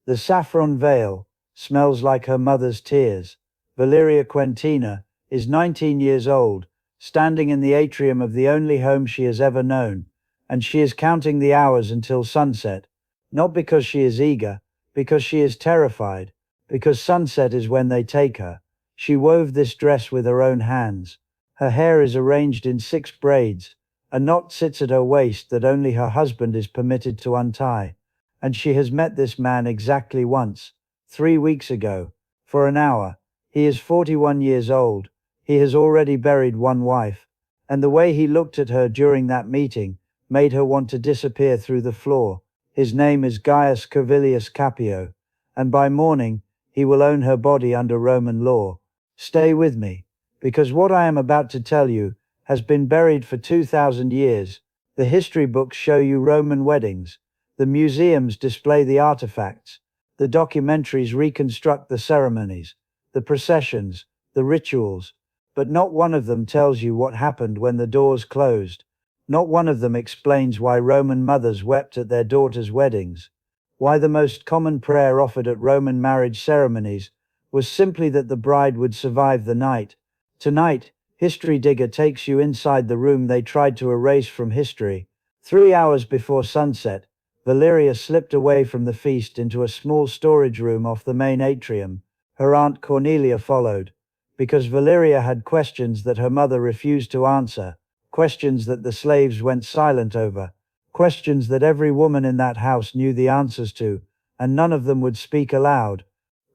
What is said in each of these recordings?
The saffron veil smells like her mother's tears. Valyria Quentina is 19 years old, standing in the atrium of the only home she has ever known, and she is counting the hours until sunset, not because she is eager, because she is terrified, because sunset is when they take her. She wove this dress with her own hands. Her hair is arranged in 6 braids. A knot sits at her waist that only her husband is permitted to untie. And she has met this man exactly once, 3 weeks ago, for an hour. He is 41 years old. He has already buried 1 wife. And the way he looked at her during that meeting made her want to disappear through the floor. His name is Gaius Corvilius Capio, and by morning he will own her body under Roman law. Stay with me, because what I am about to tell you has been buried for 2,000 years. The history books show you Roman weddings. The museums display the artifacts. The documentaries reconstruct the ceremonies, the processions, the rituals. But not one of them tells you what happened when the doors closed. Not one of them explains why Roman mothers wept at their daughters' weddings. Why the most common prayer offered at Roman marriage ceremonies was simply that the bride would survive the night. Tonight, History Digger takes you inside the room they tried to erase from history. 3 hours before sunset, Valyria slipped away from the feast into a small storage room off the main atrium. Her aunt Cornelia followed, because Valyria had questions that her mother refused to answer, questions that the slaves went silent over, questions that every woman in that house knew the answers to, and none of them would speak aloud.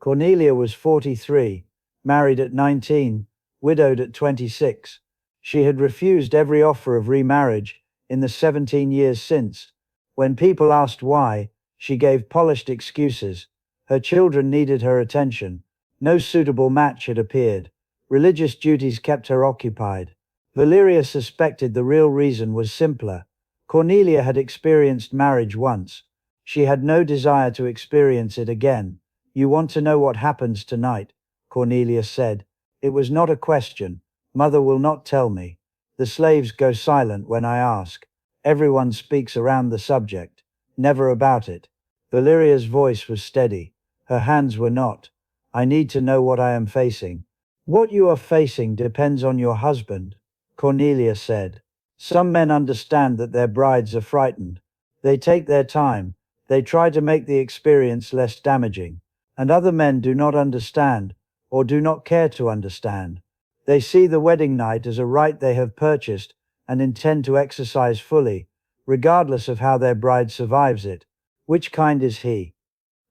Cornelia was 43, married at 19, widowed at 26. She had refused every offer of remarriage in the 17 years since. When people asked why, she gave polished excuses. Her children needed her attention. No suitable match had appeared. Religious duties kept her occupied. Valyria suspected the real reason was simpler. Cornelia had experienced marriage once. She had no desire to experience it again. "You want to know what happens tonight?" Cornelia said. "It was not a question. Mother will not tell me. The slaves go silent when I ask. Everyone speaks around the subject, never about it." Valyria's voice was steady. Her hands were not. "I need to know what I am facing." "What you are facing depends on your husband," Cornelia said. "Some men understand that their brides are frightened. They take their time. They try to make the experience less damaging. And other men do not understand, or do not care to understand. They see the wedding night as a right they have purchased and intend to exercise fully, regardless of how their bride survives it." "Which kind is he?"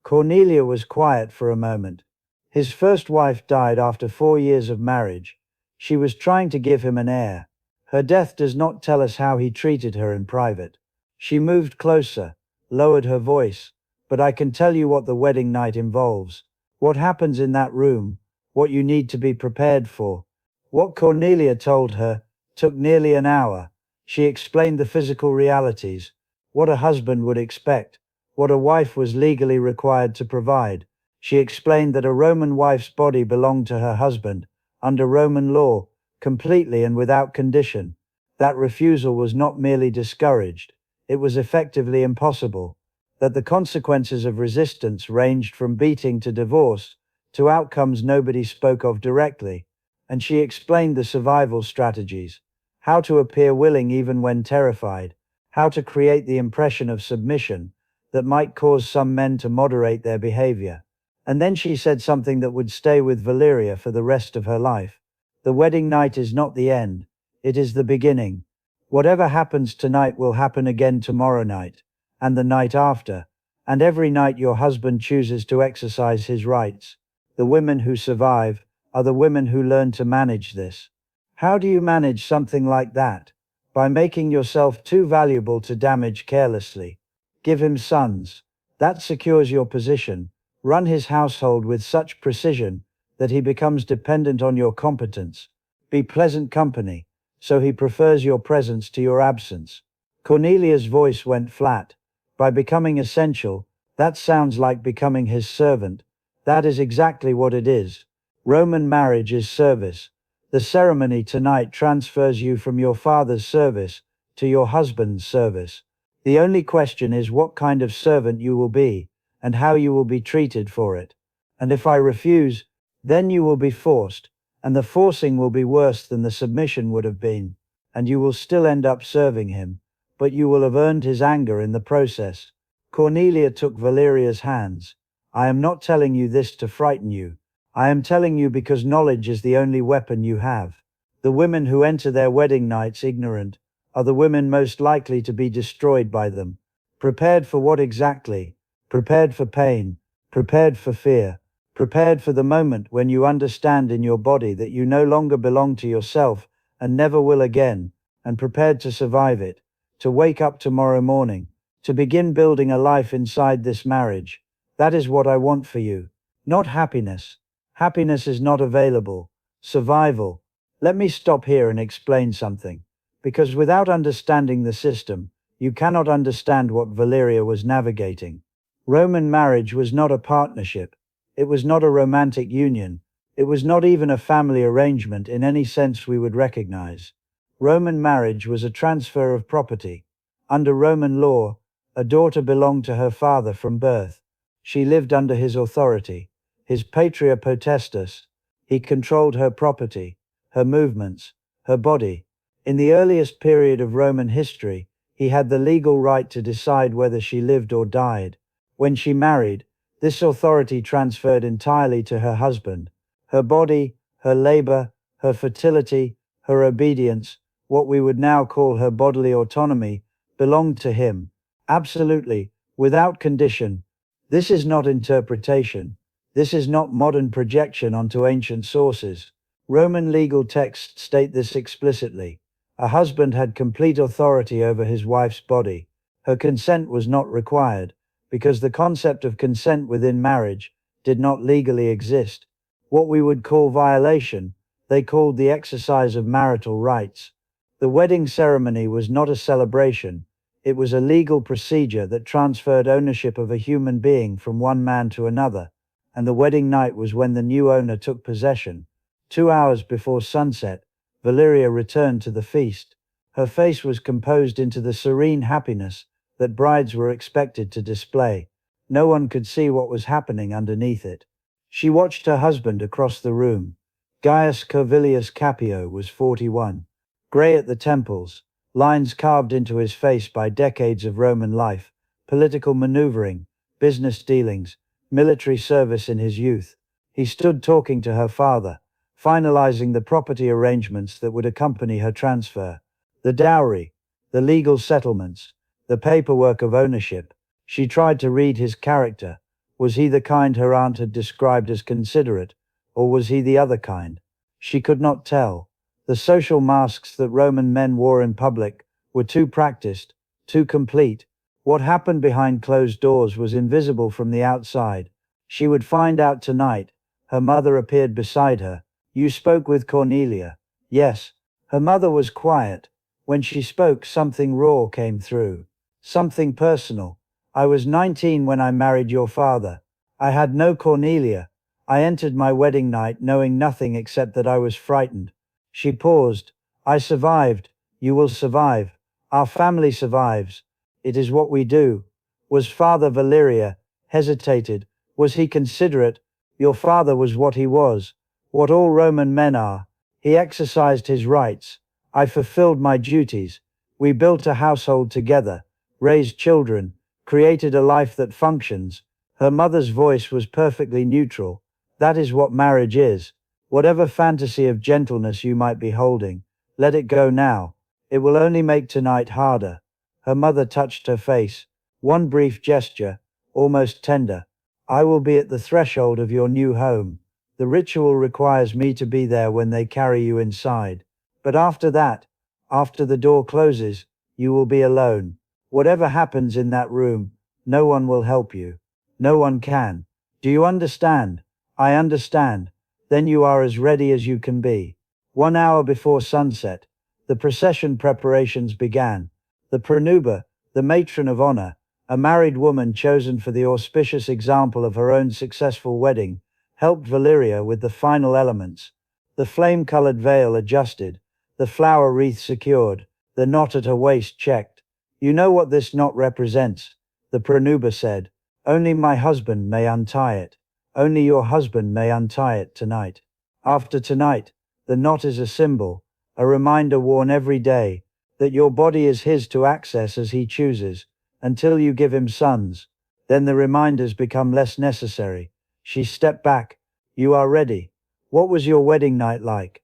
Cornelia was quiet for a moment. "His first wife died after 4 years of marriage. She was trying to give him an heir. Her death does not tell us how he treated her in private." She moved closer, lowered her voice. "But I can tell you what the wedding night involves. What happens in that room, what you need to be prepared for." What Cornelia told her took nearly an hour. She explained the physical realities, what a husband would expect, what a wife was legally required to provide. She explained that a Roman wife's body belonged to her husband, under Roman law, completely and without condition. That refusal was not merely discouraged, it was effectively impossible. That the consequences of resistance ranged from beating to divorce, to outcomes nobody spoke of directly. And she explained the survival strategies, how to appear willing even when terrified, how to create the impression of submission that might cause some men to moderate their behavior. And then she said something that would stay with Valyria for the rest of her life. "The wedding night is not the end, it is the beginning. Whatever happens tonight will happen again tomorrow night, and the night after, and every night your husband chooses to exercise his rights. The women who survive are the women who learn to manage this." How do you manage something like that? By making yourself too valuable to damage carelessly. Give him sons. That secures your position. Run his household with such precision that he becomes dependent on your competence. Be pleasant company, so he prefers your presence to your absence. Cornelia's voice went flat. By becoming essential, that sounds like becoming his servant. That is exactly what it is. Roman marriage is service. The ceremony tonight transfers you from your father's service to your husband's service. The only question is what kind of servant you will be. and how you will be treated for it. And if I refuse, then you will be forced, and the forcing will be worse than the submission would have been, and you will still end up serving him, but you will have earned his anger in the process." Cornelia took Valyria's hands. "I am not telling you this to frighten you. I am telling you because knowledge is the only weapon you have. The women who enter their wedding nights ignorant are the women most likely to be destroyed by them. Prepared for what exactly? Prepared for pain, prepared for fear, prepared for the moment when you understand in your body that you no longer belong to yourself and never will again, and prepared to survive it, to wake up tomorrow morning, to begin building a life inside this marriage. That is what I want for you. Not happiness. Happiness is not available. Survival. Let me stop here and explain something. Because without understanding the system, you cannot understand what Valyria was navigating. Roman marriage was not a partnership. It was not a romantic union. It was not even a family arrangement in any sense we would recognize. Roman marriage was a transfer of property. Under Roman law, a daughter belonged to her father from birth. She lived under his authority, his patria potestas. He controlled her property, her movements, her body. In the earliest period of Roman history, he had the legal right to decide whether she lived or died. When she married, this authority transferred entirely to her husband. Her body, her labor, her fertility, her obedience, what we would now call her bodily autonomy, belonged to him. Absolutely, without condition. This is not interpretation. This is not modern projection onto ancient sources. Roman legal texts state this explicitly. A husband had complete authority over his wife's body. Her consent was not required, because the concept of consent within marriage did not legally exist. What we would call violation, they called the exercise of marital rights. The wedding ceremony was not a celebration. It was a legal procedure that transferred ownership of a human being from one man to another, and the wedding night was when the new owner took possession. 2 hours before sunset, Valyria returned to the feast. Her face was composed into the serene happiness that brides were expected to display. No one could see what was happening underneath it. She watched her husband across the room. Gaius Corvilius Capio was 41. Grey at the temples, lines carved into his face by decades of Roman life, political maneuvering, business dealings, military service in his youth. He stood talking to her father, finalizing the property arrangements that would accompany her transfer. The dowry, the legal settlements, the paperwork of ownership. She tried to read his character. Was he the kind her aunt had described as considerate, or was he the other kind? She could not tell. The social masks that Roman men wore in public were too practiced, too complete. What happened behind closed doors was invisible from the outside. She would find out tonight. Her mother appeared beside her. "You spoke with Cornelia?" "Yes." Her mother was quiet. When she spoke, something raw came through. Something personal. "I was 19 when I married your father. I had no Cornelia. I entered my wedding night knowing nothing except that I was frightened." She paused. "I survived. You will survive. Our family survives. It is what we do." Was Father Valyria hesitated? Was he considerate? "Your father was what he was, what all Roman men are. He exercised his rights. I fulfilled my duties. We built a household together, raised children, created a life that functions." Her mother's voice was perfectly neutral. "That is what marriage is. Whatever fantasy of gentleness you might be holding, let it go now. It will only make tonight harder." Her mother touched her face. One brief gesture, almost tender. "I will be at the threshold of your new home. The ritual requires me to be there when they carry you inside. But after that, after the door closes, you will be alone. Whatever happens in that room, no one will help you. No one can. Do you understand?" "I understand." "Then you are as ready as you can be." 1 hour before sunset, the procession preparations began. The pranuba, the matron of honor, a married woman chosen for the auspicious example of her own successful wedding, helped Valyria with the final elements. The flame-colored veil adjusted, the flower wreath secured, the knot at her waist checked. "You know what this knot represents," the pranuba said. Only my husband may untie it. Only your husband may untie it tonight. After tonight, the knot is a symbol, a reminder worn every day, that your body is his to access as he chooses, until you give him sons. Then the reminders become less necessary. She stepped back. You are ready. What was your wedding night like?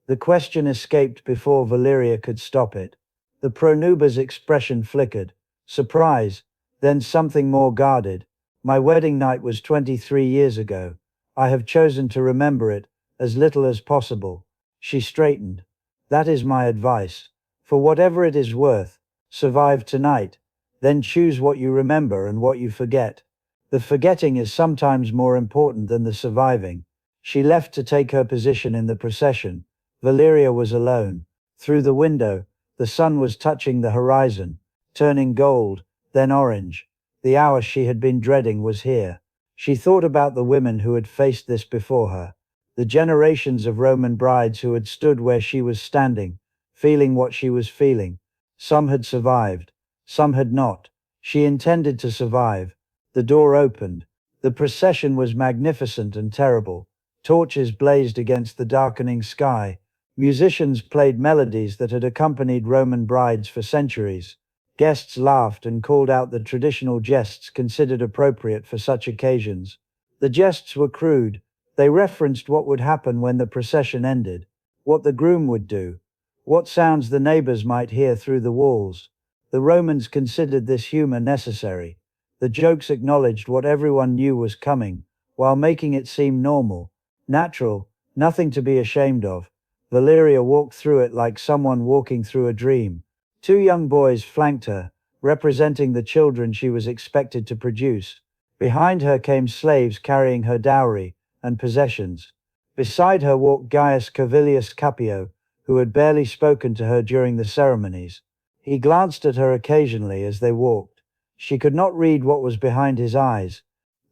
The question escaped before Valyria could stop it. The pronuba's expression flickered. Surprise, then something more guarded. My wedding night was 23 years ago. I have chosen to remember it as little as possible. She straightened. That is my advice. For whatever it is worth, survive tonight. Then choose what you remember and what you forget. The forgetting is sometimes more important than the surviving. She left to take her position in the procession. Valyria was alone. Through the window, the sun was touching the horizon, turning gold, then orange. The hour she had been dreading was here. She thought about the women who had faced this before her, the generations of Roman brides who had stood where she was standing, feeling what she was feeling. Some had survived, some had not. She intended to survive. The door opened. The procession was magnificent and terrible. Torches blazed against the darkening sky. Musicians played melodies that had accompanied Roman brides for centuries. Guests laughed and called out the traditional jests considered appropriate for such occasions. The jests were crude. They referenced what would happen when the procession ended, what the groom would do, what sounds the neighbors might hear through the walls. The Romans considered this humor necessary. The jokes acknowledged what everyone knew was coming, while making it seem normal, natural, nothing to be ashamed of. Valyria walked through it like someone walking through a dream. Two young boys flanked her, representing the children she was expected to produce. Behind her came slaves carrying her dowry and possessions. Beside her walked Gaius Servilius Capio, who had barely spoken to her during the ceremonies. He glanced at her occasionally as they walked. She could not read what was behind his eyes.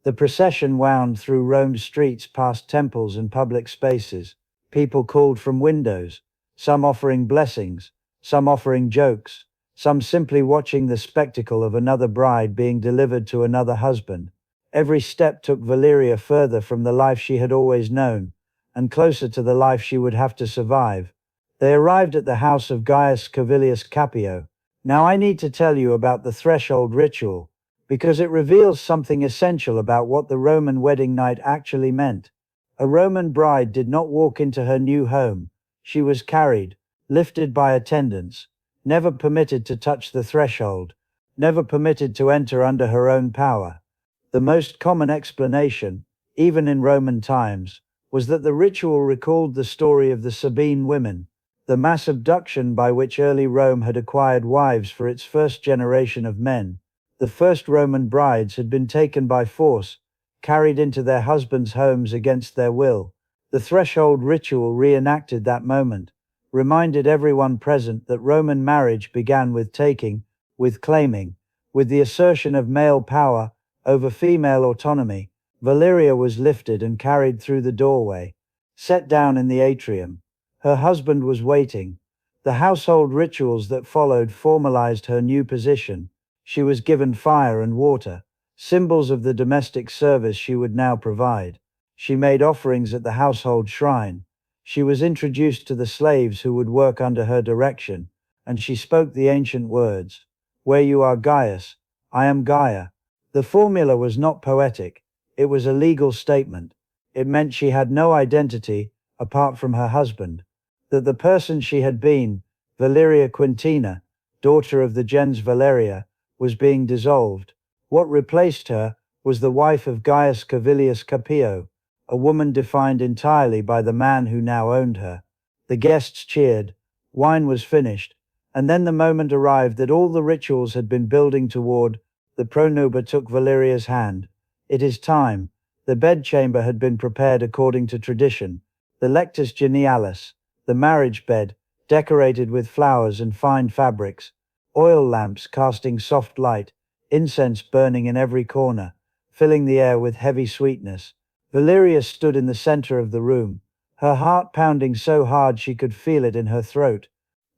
The procession wound through Rome's streets past temples and public spaces. People called from windows, some offering blessings, some offering jokes, some simply watching the spectacle of another bride being delivered to another husband. Every step took Valyria further from the life she had always known, and closer to the life she would have to survive. They arrived at the house of Gaius Servilius Capio. Now I need to tell you about the threshold ritual, because it reveals something essential about what the Roman wedding night actually meant. A Roman bride did not walk into her new home. She was carried, lifted by attendants, never permitted to touch the threshold, never permitted to enter under her own power. The most common explanation, even in Roman times, was that the ritual recalled the story of the Sabine women, the mass abduction by which early Rome had acquired wives for its first generation of men. The first Roman brides had been taken by force, carried into their husbands' homes against their will. The threshold ritual reenacted that moment, reminded everyone present that Roman marriage began with taking, with claiming, with the assertion of male power over female autonomy. Valyria was lifted and carried through the doorway, set down in the atrium. Her husband was waiting. The household rituals that followed formalized her new position. She was given fire and water, symbols of the domestic service she would now provide. She made offerings at the household shrine. She was introduced to the slaves who would work under her direction, and she spoke the ancient words, "Where you are Gaius, I am Gaia." The formula was not poetic, it was a legal statement. It meant she had no identity apart from her husband, that the person she had been, Valyria Quentina, daughter of the gens Valeria, was being dissolved. What replaced her was the wife of Gaius Servilius Capio, a woman defined entirely by the man who now owned her. The guests cheered, wine was finished, and then the moment arrived that all the rituals had been building toward. The pronuba took Valyria's hand. It is time. The bedchamber had been prepared according to tradition. The lectus genialis, the marriage bed, decorated with flowers and fine fabrics, oil lamps casting soft light, incense burning in every corner, filling the air with heavy sweetness. Valyria stood in the center of the room, her heart pounding so hard she could feel it in her throat.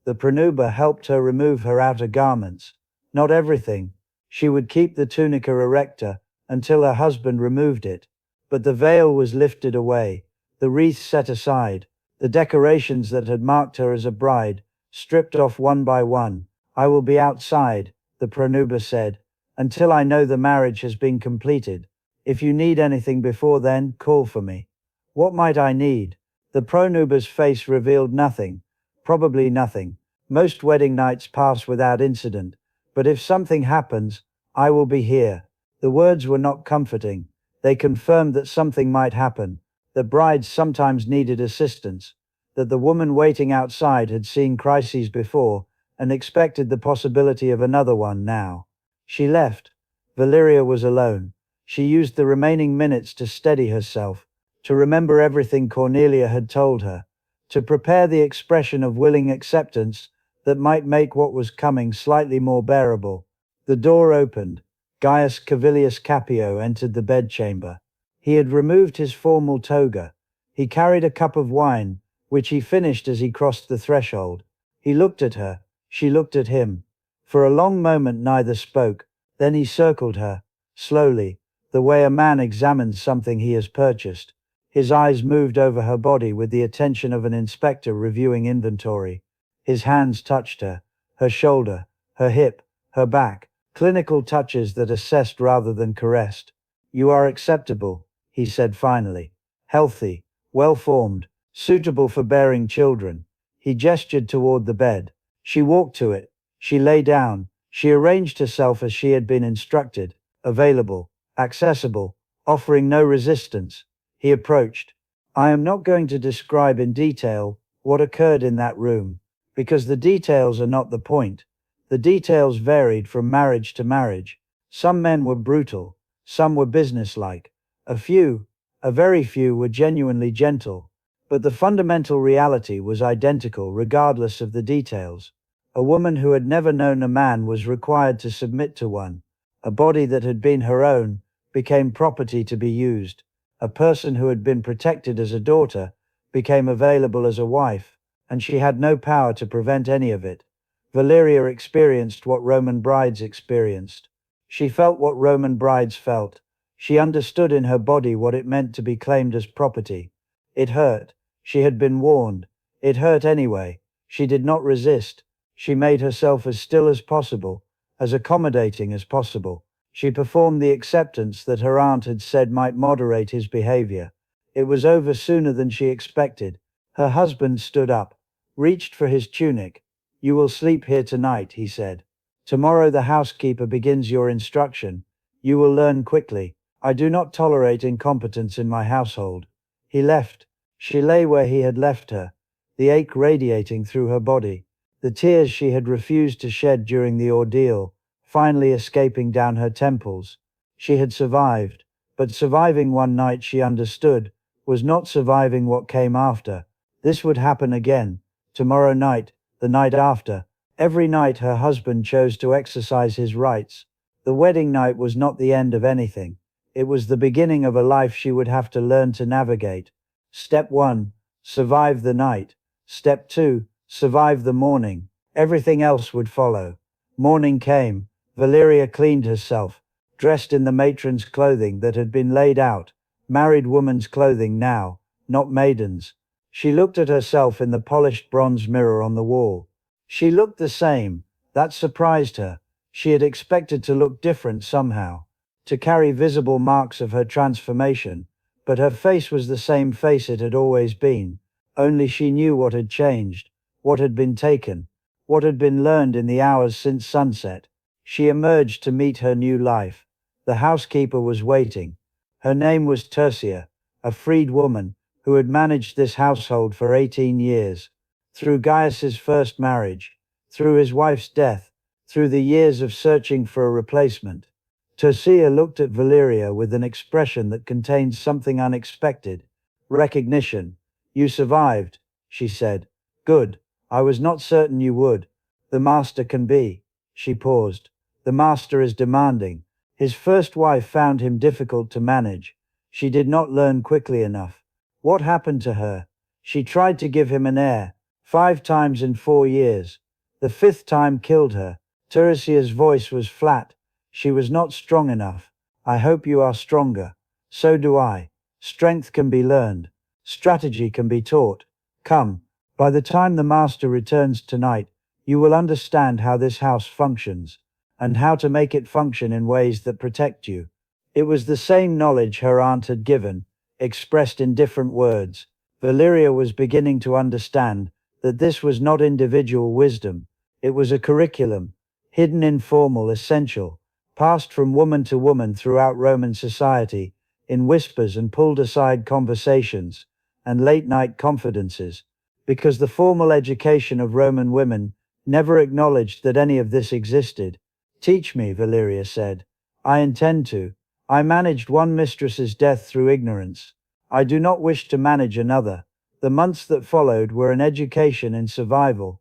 The pronuba helped her remove her outer garments. Not everything. She would keep the tunica erecta until her husband removed it. But the veil was lifted away, the wreath set aside, the decorations that had marked her as a bride, stripped off one by one. I will be outside, the pronuba said, until I know the marriage has been completed. If you need anything before then, call for me. What might I need? The pronuba's face revealed nothing. Probably nothing. Most wedding nights pass without incident. But if something happens, I will be here. The words were not comforting. They confirmed that something might happen, that brides sometimes needed assistance, that the woman waiting outside had seen crises before and expected the possibility of another one now. She left. Valyria was alone. She used the remaining minutes to steady herself, to remember everything Cornelia had told her, to prepare the expression of willing acceptance that might make what was coming slightly more bearable. The door opened. Gaius Cavilius Capio entered the bedchamber. He had removed his formal toga. He carried a cup of wine, which he finished as he crossed the threshold. He looked at her. She looked at him. For a long moment neither spoke. Then he circled her, slowly, the way a man examines something he has purchased. His eyes moved over her body with the attention of an inspector reviewing inventory. His hands touched her shoulder, her hip, her back, clinical touches that assessed rather than caressed. You are acceptable, he said finally. Healthy, well-formed, suitable for bearing children. He gestured toward the bed. She walked to it. She lay down. She arranged herself as she had been instructed, available, accessible, offering no resistance. He approached. I am not going to describe in detail what occurred in that room, because the details are not the point. The details varied from marriage to marriage. Some men were brutal, some were businesslike. A very few were genuinely gentle. But the fundamental reality was identical regardless of the details. A woman who had never known a man was required to submit to one. A body that had been her own became property to be used. A person who had been protected as a daughter became available as a wife, and she had no power to prevent any of it. Valyria experienced what Roman brides experienced. She felt what Roman brides felt. She understood in her body what it meant to be claimed as property. It hurt. She had been warned. It hurt anyway. She did not resist. She made herself as still as possible, as accommodating as possible. She performed the acceptance that her aunt had said might moderate his behavior. It was over sooner than she expected. Her husband stood up, reached for his tunic. You will sleep here tonight, he said. Tomorrow the housekeeper begins your instruction. You will learn quickly. I do not tolerate incompetence in my household. He left. She lay where he had left her, the ache radiating through her body, the tears she had refused to shed during the ordeal, finally escaping down her temples. She had survived, but surviving one night, she understood, was not surviving what came after. This would happen again, tomorrow night, the night after. Every night her husband chose to exercise his rights. The wedding night was not the end of anything. It was the beginning of a life she would have to learn to navigate. Step 1, survive the night. Step 2, survive the morning. Everything else would follow. Morning came. Valyria cleaned herself, dressed in the matron's clothing that had been laid out, married woman's clothing now, not maiden's. She looked at herself in the polished bronze mirror on the wall. She looked the same. That surprised her. She had expected to look different somehow, to carry visible marks of her transformation, but her face was the same face it had always been, only she knew what had changed, what had been taken, what had been learned in the hours since sunset. She emerged to meet her new life. The housekeeper was waiting. Her name was Tertia, a freed woman who had managed this household for 18 years. Through Gaius's first marriage, through his wife's death, through the years of searching for a replacement. Tertia looked at Valyria with an expression that contained something unexpected. Recognition. You survived, she said. Good. I was not certain you would. The master can be. She paused. The master is demanding. His first wife found him difficult to manage. She did not learn quickly enough. What happened to her? She tried to give him an heir, 5 times in 4 years. The 5th time killed her. Teresia's voice was flat. She was not strong enough. I hope you are stronger. So do I. Strength can be learned. Strategy can be taught. Come, by the time the master returns tonight, you will understand how this house functions, and how to make it function in ways that protect you. It was the same knowledge her aunt had given, expressed in different words. Valyria was beginning to understand that this was not individual wisdom, it was a curriculum, hidden, informal, essential, passed from woman to woman throughout Roman society, in whispers and pulled aside conversations, and late-night confidences, because the formal education of Roman women never acknowledged that any of this existed. Teach me, Valyria said. I intend to. I managed one mistress's death through ignorance. I do not wish to manage another. The months that followed were an education in survival.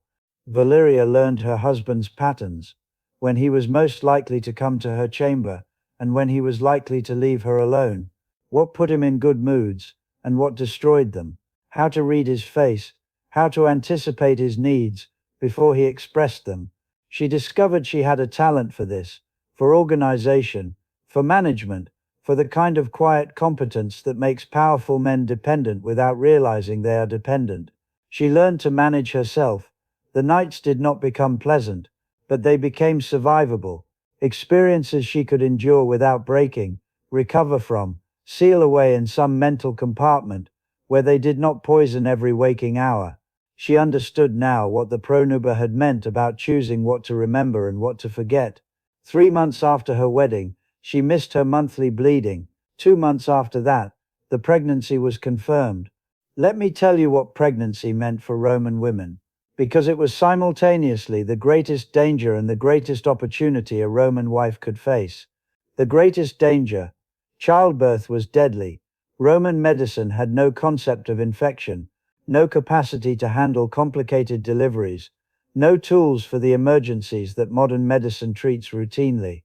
Valyria learned her husband's patterns, when he was most likely to come to her chamber, and when he was likely to leave her alone, what put him in good moods, and what destroyed them, how to read his face, how to anticipate his needs before he expressed them. She discovered she had a talent for this, for organization, for management, for the kind of quiet competence that makes powerful men dependent without realizing they are dependent. She learned to manage herself. The nights did not become pleasant, but they became survivable, experiences she could endure without breaking, recover from, seal away in some mental compartment, where they did not poison every waking hour. She understood now what the pronuba had meant about choosing what to remember and what to forget. 3 months after her wedding, she missed her monthly bleeding. 2 months after that, the pregnancy was confirmed. Let me tell you what pregnancy meant for Roman women, because it was simultaneously the greatest danger and the greatest opportunity a Roman wife could face. The greatest danger. Childbirth was deadly. Roman medicine had no concept of infection, no capacity to handle complicated deliveries, no tools for the emergencies that modern medicine treats routinely.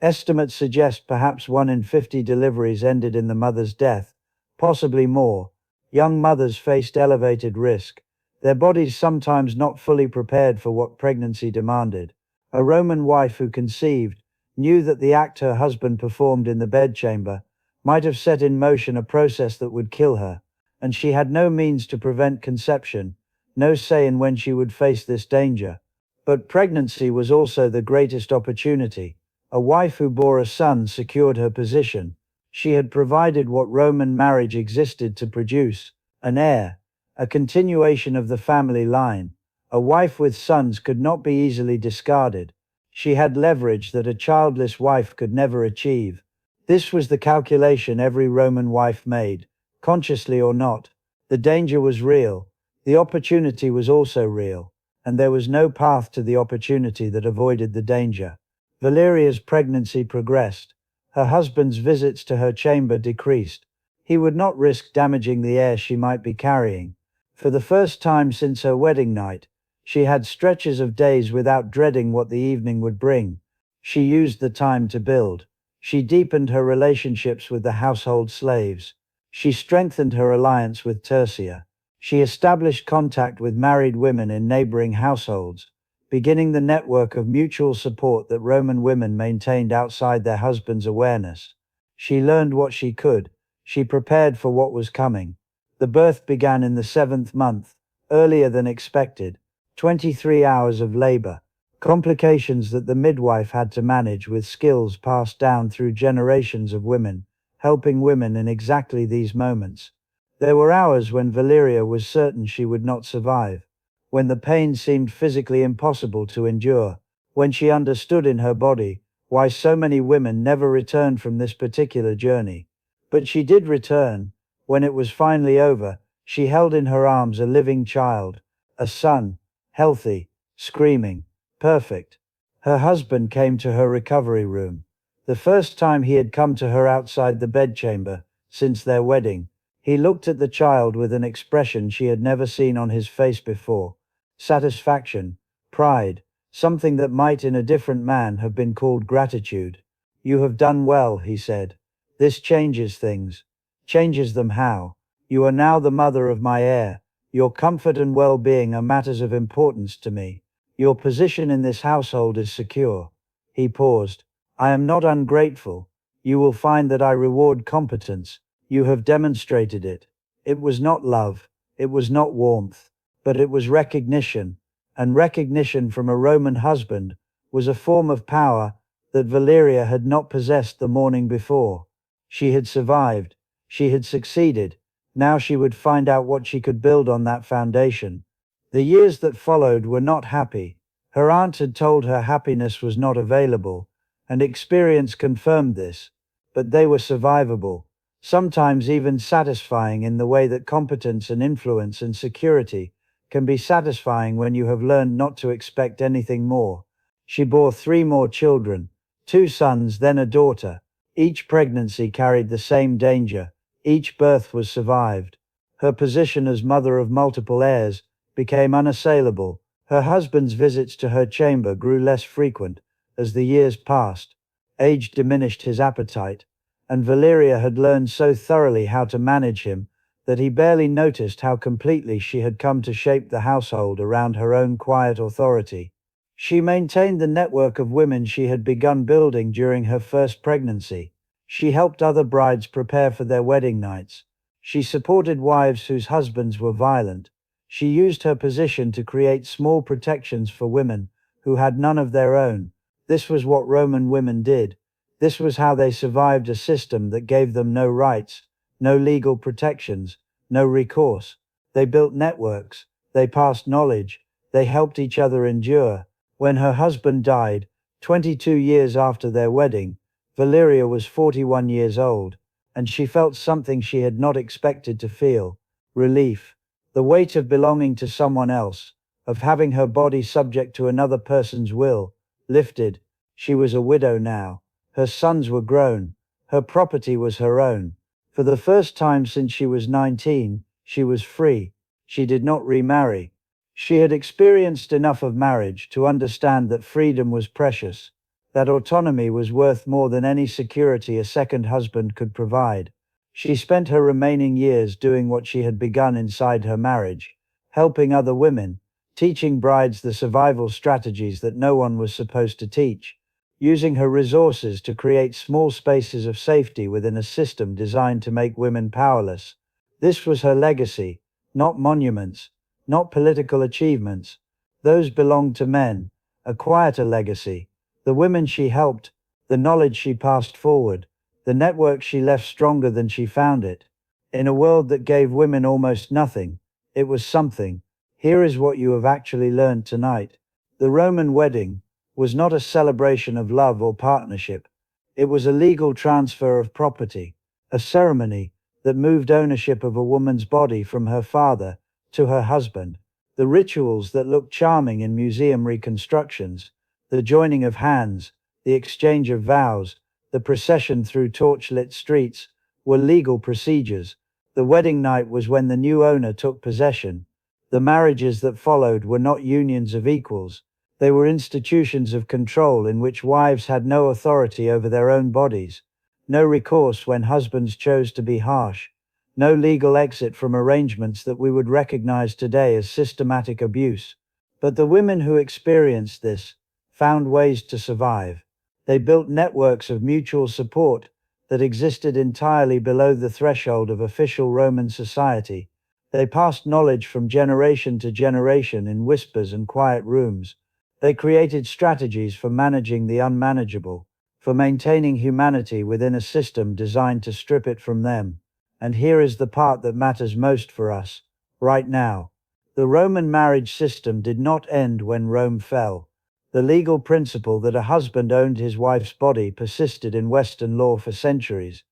Estimates suggest perhaps 1 in 50 deliveries ended in the mother's death, possibly more. Young mothers faced elevated risk, their bodies sometimes not fully prepared for what pregnancy demanded. A Roman wife who conceived knew that the act her husband performed in the bedchamber might have set in motion a process that would kill her, and she had no means to prevent conception, no say in when she would face this danger. But pregnancy was also the greatest opportunity. A wife who bore a son secured her position. She had provided what Roman marriage existed to produce, an heir, a continuation of the family line. A wife with sons could not be easily discarded. She had leverage that a childless wife could never achieve. This was the calculation every Roman wife made, consciously or not. The danger was real. The opportunity was also real, and there was no path to the opportunity that avoided the danger. Valyria's pregnancy progressed. Her husband's visits to her chamber decreased. He would not risk damaging the heir she might be carrying. For the first time since her wedding night, she had stretches of days without dreading what the evening would bring. She used the time to build. She deepened her relationships with the household slaves. She strengthened her alliance with Tertia. She established contact with married women in neighboring households, beginning the network of mutual support that Roman women maintained outside their husbands' awareness. She learned what she could. She prepared for what was coming. The birth began in the 7th month, earlier than expected. 23 hours of labor, complications that the midwife had to manage with skills passed down through generations of women, helping women in exactly these moments. There were hours when Valyria was certain she would not survive, when the pain seemed physically impossible to endure, when she understood in her body why so many women never returned from this particular journey. But she did return. When it was finally over, she held in her arms a living child, a son, healthy, screaming, perfect. Her husband came to her recovery room. The first time he had come to her outside the bedchamber since their wedding. He looked at the child with an expression she had never seen on his face before. Satisfaction, pride, something that might in a different man have been called gratitude. "You have done well," he said. "This changes things." "Changes them how?" "You are now the mother of my heir. Your comfort and well-being are matters of importance to me. Your position in this household is secure." He paused. "I am not ungrateful. You will find that I reward competence. You have demonstrated it. It was not love, it was not warmth, but it was recognition, and recognition from a Roman husband was a form of power that Valyria had not possessed the morning before. She had survived, she had succeeded, now she would find out what she could build on that foundation. The years that followed were not happy. Her aunt had told her happiness was not available, and experience confirmed this, but they were survivable, sometimes even satisfying in the way that competence and influence and security can be satisfying when you have learned not to expect anything more. She bore 3 more children, 2 sons, then a daughter. Each pregnancy carried the same danger, each birth was survived. Her position as mother of multiple heirs became unassailable. Her husband's visits to her chamber grew less frequent as the years passed. Age diminished his appetite, and Valyria had learned so thoroughly how to manage him that he barely noticed how completely she had come to shape the household around her own quiet authority. She maintained the network of women she had begun building during her first pregnancy. She helped other brides prepare for their wedding nights. She supported wives whose husbands were violent. She used her position to create small protections for women who had none of their own. This was what Roman women did. This was how they survived a system that gave them no rights, no legal protections, no recourse. They built networks, they passed knowledge, they helped each other endure. When her husband died, 22 years after their wedding, Valyria was 41 years old, and she felt something she had not expected to feel: relief. The weight of belonging to someone else, of having her body subject to another person's will, lifted. She was a widow now. Her sons were grown. Her property was her own. For the first time since she was 19, she was free. She did not remarry. She had experienced enough of marriage to understand that freedom was precious, that autonomy was worth more than any security a second husband could provide. She spent her remaining years doing what she had begun inside her marriage, helping other women, teaching brides the survival strategies that no one was supposed to teach, using her resources to create small spaces of safety within a system designed to make women powerless. This was her legacy, not monuments, not political achievements. Those belonged to men, a quieter legacy. The women she helped, the knowledge she passed forward, the network she left stronger than she found it. In a world that gave women almost nothing, it was something. Here is what you have actually learned tonight. The Roman wedding was not a celebration of love or partnership. It was a legal transfer of property, a ceremony that moved ownership of a woman's body from her father to her husband. The rituals that look charming in museum reconstructions, the joining of hands, the exchange of vows, the procession through torch-lit streets, were legal procedures. The wedding night was when the new owner took possession. The marriages that followed were not unions of equals. They were institutions of control in which wives had no authority over their own bodies, no recourse when husbands chose to be harsh, no legal exit from arrangements that we would recognize today as systematic abuse. But the women who experienced this found ways to survive. They built networks of mutual support that existed entirely below the threshold of official Roman society. They passed knowledge from generation to generation in whispers and quiet rooms. They created strategies for managing the unmanageable, for maintaining humanity within a system designed to strip it from them. And here is the part that matters most for us, right now. The Roman marriage system did not end when Rome fell. The legal principle that a husband owned his wife's body persisted in Western law for centuries.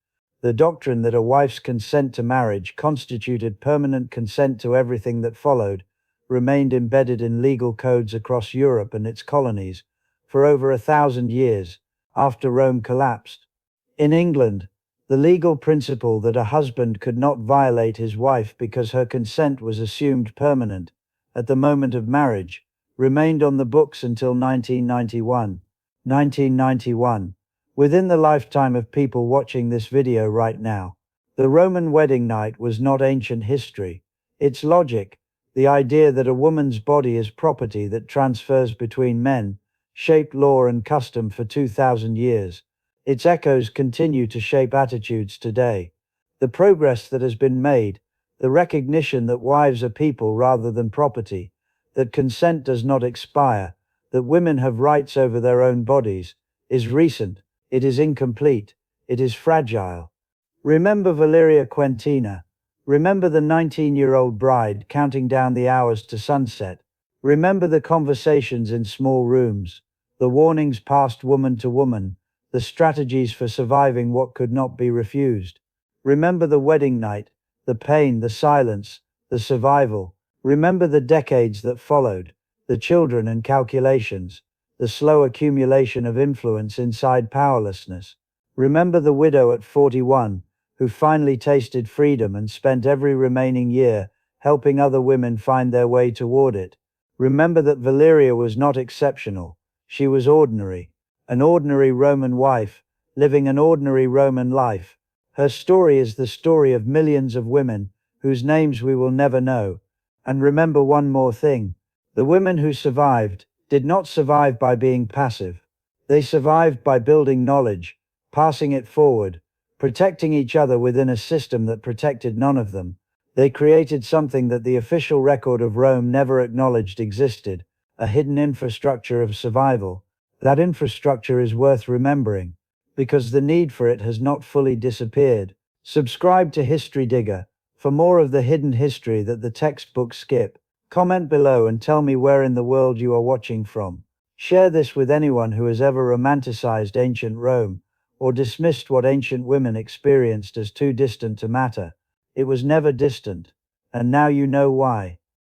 The doctrine that a wife's consent to marriage constituted permanent consent to everything that followed remained embedded in legal codes across Europe and its colonies for over 1,000 years after Rome collapsed. In England, the legal principle that a husband could not violate his wife because her consent was assumed permanent at the moment of marriage remained on the books until 1991. 1991. Within the lifetime of people watching this video right now, the Roman wedding night was not ancient history. Its logic, the idea that a woman's body is property that transfers between men, shaped law and custom for 2,000 years. Its echoes continue to shape attitudes today. The progress that has been made, the recognition that wives are people rather than property, that consent does not expire, that women have rights over their own bodies, is recent, it is incomplete, it is fragile. Remember Valyria Quentina. Remember the 19-year-old bride counting down the hours to sunset. Remember the conversations in small rooms, the warnings passed woman to woman, the strategies for surviving what could not be refused. Remember the wedding night, the pain, the silence, the survival. Remember the decades that followed, the children and calculations, the slow accumulation of influence inside powerlessness. Remember the widow at 41, who finally tasted freedom and spent every remaining year helping other women find their way toward it. Remember that Valyria was not exceptional, she was ordinary, an ordinary Roman wife, living an ordinary Roman life. Her story is the story of millions of women, whose names we will never know. And remember one more thing. The women who survived did not survive by being passive. They survived by building knowledge, passing it forward, protecting each other within a system that protected none of them. They created something that the official record of Rome never acknowledged existed, a hidden infrastructure of survival. That infrastructure is worth remembering, because the need for it has not fully disappeared. Subscribe to History Digger for more of the hidden history that the textbooks skip. Comment below and tell me where in the world you are watching from. Share this with anyone who has ever romanticized ancient Rome, or dismissed what ancient women experienced as too distant to matter. It was never distant, and now you know why.